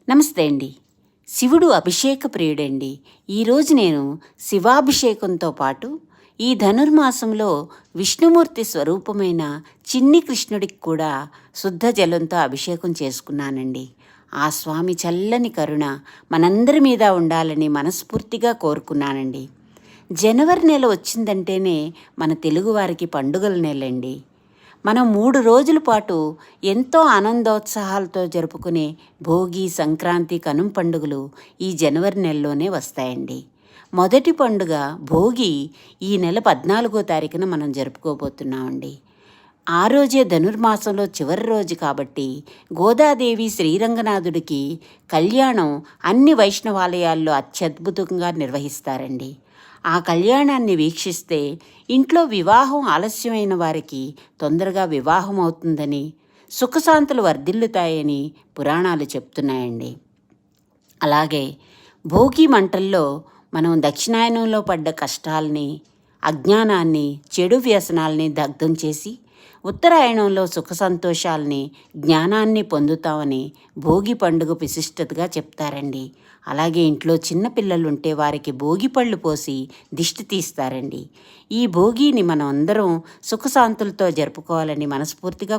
నమస్తే అండి. శివుడు అభిషేక ప్రియుడండి. ఈరోజు నేను శివాభిషేకంతో పాటు ఈ ధనుర్మాసంలో విష్ణుమూర్తి స్వరూపమైన చిన్ని కృష్ణుడికి కూడా శుద్ధ జలంతో అభిషేకం చేసుకున్నానండి. ఆ స్వామి చల్లని కరుణ మనందరి మీద ఉండాలని మనస్ఫూర్తిగా కోరుకున్నానండి. జనవరి నెల వచ్చిందంటేనే మన తెలుగువారికి పండుగల నెలండి. మనం 3 రోజుల పాటు ఎంతో ఆనందోత్సాహాలతో జరుపుకునే భోగి, సంక్రాంతి, కనుమ పండుగలు ఈ జనవరి నెలలోనే వస్తాయండి. మొదటి పండుగ భోగి ఈ నెల 14వ తారీఖున మనం జరుపుకోబోతున్నామండి. ఆ రోజే ధనుర్మాసంలో చివరి రోజు కాబట్టి గోదాదేవి శ్రీరంగనాథుడికి కళ్యాణం అన్ని వైష్ణవాలయాల్లో అత్యద్భుతంగా నిర్వహిస్తారండి. ఆ కళ్యాణాన్ని వీక్షిస్తే ఇంట్లో వివాహం ఆలస్యమైన వారికి తొందరగా వివాహం అవుతుందని, సుఖశాంతులు వర్ధిల్లుతాయని పురాణాలు చెప్తున్నాయండి. అలాగే భోగి మంటల్లో మనం దక్షిణాయనంలో పడ్డ కష్టాల్ని, అజ్ఞానాన్ని, చెడు వ్యసనాల్ని దగ్ధం చేసి ఉత్తరాయణంలో సుఖ సంతోషాల్ని, జ్ఞానాన్ని పొందుతామని భోగి పండుగ విశిష్టతగా చెప్తారండి. అలాగే ఇంట్లో చిన్నపిల్లలుంటే వారికి భోగి పళ్ళు పోసి దిష్టి తీస్తారండి. ఈ భోగిని మనం అందరం సుఖశాంతులతో జరుపుకోవాలని మనస్ఫూర్తిగా